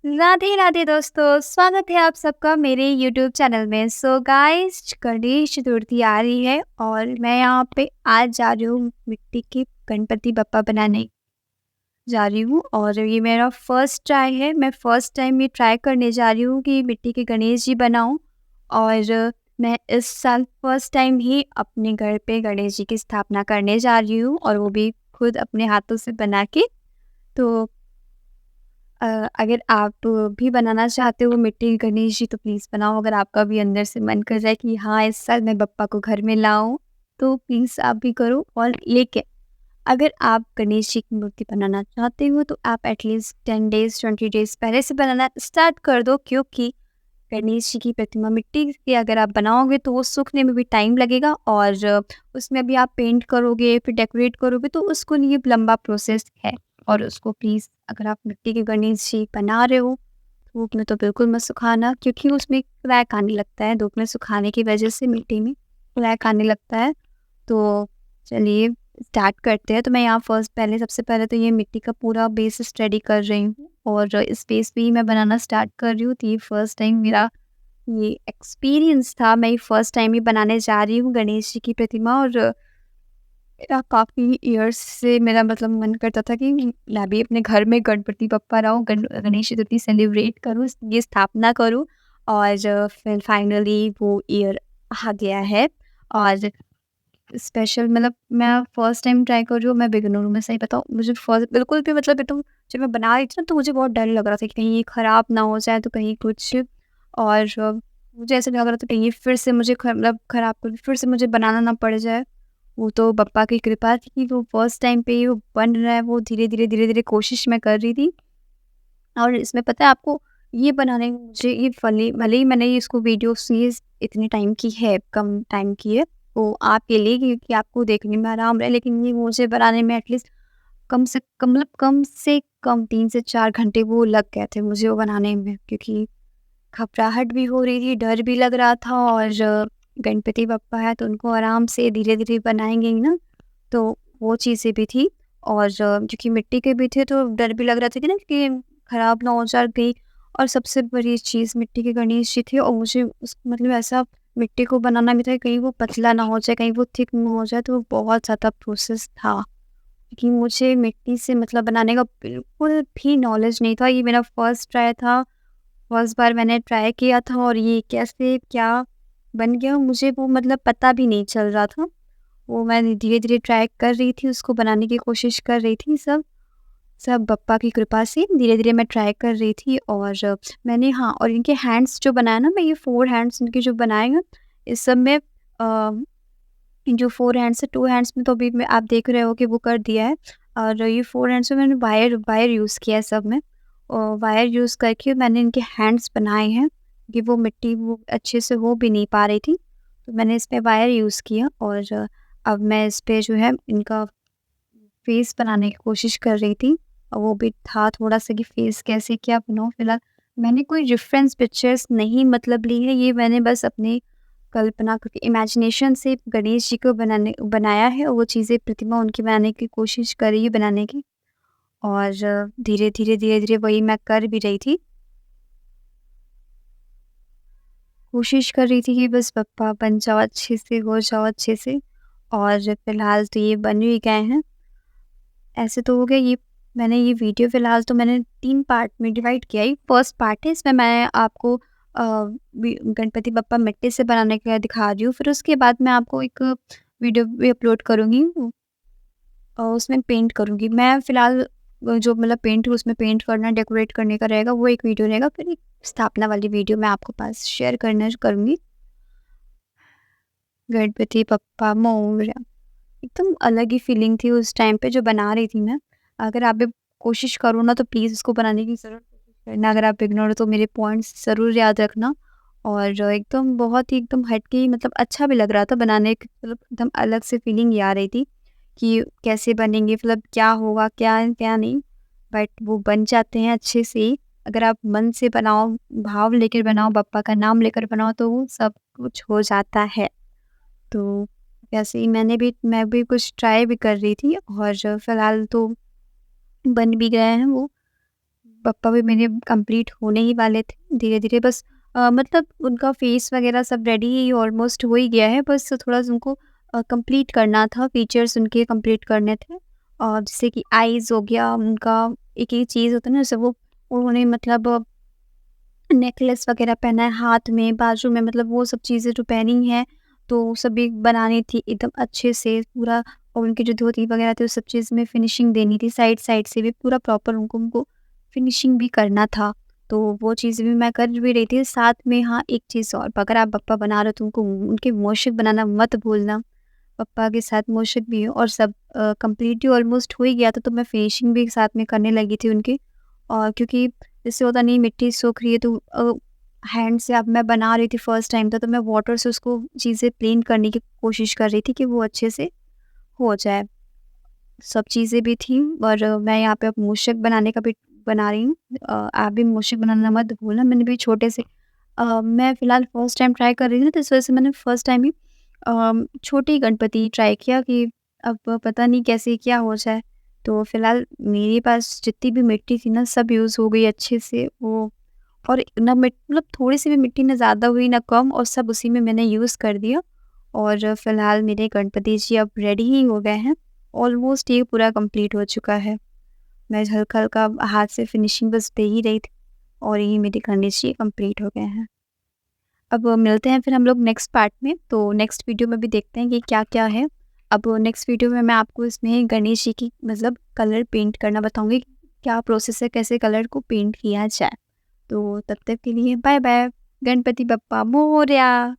राधे राधे दोस्तों, स्वागत है आप सबका मेरे यूट्यूब चैनल में। सो गाइस, गणेश चतुर्थी आ रही है और मैं यहाँ पे आज जा रही हूँ मिट्टी के गणपति बप्पा बनाने जा रही हूँ। और ये मेरा फर्स्ट ट्राई है। मैं फर्स्ट टाइम ये ट्राई करने जा रही हूँ कि मिट्टी के गणेश जी बनाऊँ। और मैं इस साल फर्स्ट टाइम ही अपने घर पे गणेश जी की स्थापना करने जा रही हूँ, और वो भी खुद अपने हाथों से बना के। तो अ, अगर आप भी बनाना चाहते हो मिट्टी के गणेश जी, तो प्लीज़ बनाओ। अगर आपका भी अंदर से मन कर जाए कि हाँ, इस साल मैं बप्पा को घर में लाऊं, तो प्लीज़ आप भी करो। और लेकिन अगर आप गणेश जी की मूर्ति बनाना चाहते हो, तो आप एटलीस्ट 10 डेज़ 20 डेज़ पहले से बनाना स्टार्ट कर दो, क्योंकि गणेश जी की प्रतिमा मिट्टी की अगर आप बनाओगे तो वो सूखने में भी टाइम लगेगा। और उसमें भी आप पेंट करोगे, फिर डेकोरेट करोगे, तो उसको लिए लंबा प्रोसेस है। और उसको प्लीज़, अगर आप मिट्टी के गणेश जी बना रहे हो, धूप में तो बिल्कुल मत सुखाना, क्योंकि उसमें क्रैक आने लगता है। धूप में सुखाने की वजह से मिट्टी में क्रैक आने लगता है। तो चलिए स्टार्ट करते हैं। तो मैं यहाँ फर्स्ट पहले सबसे पहले तो ये मिट्टी का पूरा बेस स्टडी कर रही हूँ, और इस बेस पे ही मैं बनाना स्टार्ट कर रही हूँ। तो ये फर्स्ट टाइम मेरा ये एक्सपीरियंस था। मैं ये फर्स्ट टाइम ही बनाने जा रही हूँ गणेश जी की प्रतिमा। और मेरा काफ़ी ईयर्स से मेरा मतलब मन करता था कि मैं भी अपने घर में गणपति बप्पा लाऊँ, गणेश चतुर्थी सेलिब्रेट करूँ, ये स्थापना करूँ। और फिर फाइनली वो ईयर आ गया है। और स्पेशल मतलब मैं फर्स्ट टाइम ट्राई कर रही हूँ। मैं बिगिनर हूँ, मैं सही बताऊँ, मुझे फर्स्ट बिल्कुल भी मतलब एकदम जब मैं बना रही थी ना, तो मुझे बहुत डर लग रहा था कि कहीं ये ख़राब ना हो जाए, तो कहीं कुछ। और मुझे ऐसा लग रहा था कहीं ये फिर से मुझे मतलब ख़राब कर फिर से मुझे बनाना ना पड़ जाए। वो तो बप्पा की कृपा थी कि वो फर्स्ट टाइम पे ही वो बन रहा है। वो धीरे-धीरे कोशिश मैं कर रही थी। और इसमें पता है आपको, ये बनाने में मुझे ये भले भले ही मैंने इसको वीडियो सीरीज़ इतने टाइम की है, कम टाइम की है, वो आपके लिए क्योंकि आपको देखने में आराम रहे, लेकिन ये मुझे बनाने में एटलीस्ट कम से कम 3 से 4 घंटे वो लग गए थे मुझे वो बनाने में, क्योंकि घबराहट भी हो रही थी, डर भी लग रहा था। और गणपति बप्पा है तो उनको आराम से धीरे-धीरे बनाएँगे ही ना, तो वो चीज़ें भी थी। और क्योंकि मिट्टी के भी थे तो डर भी लग रहा था कि ना कि खराब ना हो जाए कहीं। और सबसे बड़ी चीज़ मिट्टी के गणेश जी थे, और मुझे उस मतलब ऐसा मिट्टी को बनाना भी था, कहीं वो पतला ना हो जाए, कहीं वो थिक ना हो जाए, तो वो बहुत ज़्यादा प्रोसेस था। क्योंकि मुझे मिट्टी से मतलब बनाने का बिल्कुल भी नॉलेज नहीं था। ये मेरा फर्स्ट ट्राई था, फर्स्ट बार मैंने ट्राई किया था, और ये कैसे क्या बन गया मुझे वो मतलब पता भी नहीं चल रहा था। वो मैं धीरे-धीरे ट्राई कर रही थी, उसको बनाने की कोशिश कर रही थी। सब सब बप्पा की कृपा से धीरे-धीरे मैं ट्राई कर रही थी। और मैंने हाँ, और इनके हैंड्स जो बनाए ना, मैं ये 4 हैंड्स इनके जो बनाए हैं, इस सब में इन जो 4 हैंड्स है, 2 हैंड्स में तो अभी मैं आप देख रहे हो कि वो कर दिया है। और ये 4 हैंड्स में मैंने वायर वायर यूज़ किया है सब में। और वायर यूज़ करके मैंने इनके हैंड्स बनाए हैं, कि वो मिट्टी वो अच्छे से हो भी नहीं पा रही थी। तो मैंने इस पे वायर यूज़ किया। और अब मैं इस पे जो है इनका फेस बनाने की कोशिश कर रही थी। और वो भी था थोड़ा-सा कि फेस कैसे क्या बनाऊँ। फिलहाल मैंने कोई रेफ़रेंस पिक्चर्स नहीं मतलब ली है, ये मैंने बस अपनी कल्पना करके इमेजिनेशन से गणेश जी को बनाया है, और वो चीज़ें प्रतिमा उनकी बनाने की कोशिश करी है बनाने की। और धीरे-धीरे वही मैं कर भी रही थी। कोशिश कर रही थी कि बस पप्पा बन जाओ अच्छे से, हो जाओ अच्छे से। और फिलहाल तो ये बन भी गए हैं। ऐसे तो हो गया ये। मैंने ये वीडियो फ़िलहाल तो मैंने 3 पार्ट में डिवाइड किया है। फर्स्ट पार्ट है, इसमें मैं आपको गणपति बप्पा मिट्टी से बनाने का दिखा रही हूँ। फिर उसके बाद मैं आपको एक वीडियो भी अपलोड करूँगी, उसमें पेंट करूँगी। मैं फ़िलहाल जो मतलब पेंट उसमें पेंट करना, डेकोरेट करने का रहेगा, वो एक वीडियो रहेगा। फिर एक स्थापना वाली वीडियो मैं आपके पास शेयर करना करूँगी। गणपति बप्पा मोरया। एकदम अलग ही फीलिंग थी उस टाइम पे जो बना रही थी मैं। अगर आप भी कोशिश करो ना, तो प्लीज़ इसको बनाने की ज़रूर कोशिश करना। अगर आप इग्नोर हो तो मेरे पॉइंट्स ज़रूर याद रखना। और एकदम बहुत ही एकदम हट के ही मतलब अच्छा भी लग रहा था बनाने के, मतलब एकदम अलग से फीलिंग ही आ रही थी कि कैसे बनेंगे, मतलब क्या होगा, क्या है, क्या नहीं। बट वो बन जाते हैं अच्छे से ही। अगर आप मन से बनाओ, भाव लेकर बनाओ, बप्पा का नाम लेकर बनाओ, तो वो सब कुछ हो जाता है। तो वैसे ही मैं भी कुछ ट्राई भी कर रही थी, और फ़िलहाल तो बन भी गए हैं वो। बप्पा भी मेरे कंप्लीट होने ही वाले थे धीरे-धीरे, बस मतलब उनका फेस वगैरह सब रेडी ऑलमोस्ट हो ही गया है, बस थोड़ा-सा उनको कंप्लीट करना था, फीचर्स उनके कंप्लीट करने थे। और जैसे कि आईज़ हो गया उनका, एक-एक चीज़ होता है ना, जैसे वो उन्होंने मतलब नेकलेस वगैरह पहना है हाथ में, बाजू में, मतलब वो सब चीज़ें जो पहनी हैं, तो सभी बनानी थी एकदम अच्छे से पूरा। और उनकी जो धोती वगैरह थी, उस सब चीज़ में फिनिशिंग देनी थी, साइड-साइड से भी पूरा प्रॉपर उनको फिनिशिंग भी करना था। तो वो चीज़ भी मैं कर भी रही थी। साथ में हाँ, एक चीज़ और, अगर आप पप्पा बना रहे हो तो उनको उनके मूषक बनाना मत भूलना। पप्पा के साथ मूषक भी है और सब कंप्लीट ही ऑलमोस्ट हो ही गया था, तो मैं फिनिशिंग भी साथ में करने लगी थी उनकी। और क्योंकि जैसे होता नहीं, मिट्टी सूख रही है तो हैंड से अब मैं बना रही थी, फर्स्ट टाइम था, तो मैं वाटर से उसको चीज़ें प्लेन करने की कोशिश कर रही थी कि वो अच्छे से हो जाए। सब चीज़ें भी थी और मैं यहाँ पे अब मूषक बनाने का भी बना रही हूँ। आप भी मूषक बनाना मत भूलना। मैंने भी छोटे से मैं फ़िलहाल फर्स्ट टाइम ट्राई कर रही थी, तो इस वजह से मैंने फर्स्ट टाइम ही छोटी गणपति ट्राई किया कि अब पता नहीं कैसे क्या हो जाए। तो फ़िलहाल मेरे पास जितनी भी मिट्टी थी ना, सब यूज़ हो गई अच्छे से वो। और ना मतलब थोड़ी-सी भी मिट्टी ना ज़्यादा हुई ना कम, और सब उसी में मैंने यूज़ कर दिया। और फ़िलहाल मेरे गणपति जी अब रेडी ही हो गए हैं। ऑलमोस्ट ये पूरा कंप्लीट हो चुका है। मैं हल्का-हल्का हाथ से फिनिशिंग बस दे ही रही थी और ये मेरे गणेश जी कंप्लीट हो गए हैं। अब मिलते हैं फिर हम लोग नेक्स्ट पार्ट में, तो नेक्स्ट वीडियो में भी देखते हैं कि क्या-क्या है। अब नेक्स्ट वीडियो में मैं आपको इसमें गणेश जी की मतलब कलर पेंट करना बताऊँगी, क्या प्रोसेस है, कैसे कलर को पेंट किया जाए। तो तब तक के लिए बाय बाय। गणपति बप्पा मोरया।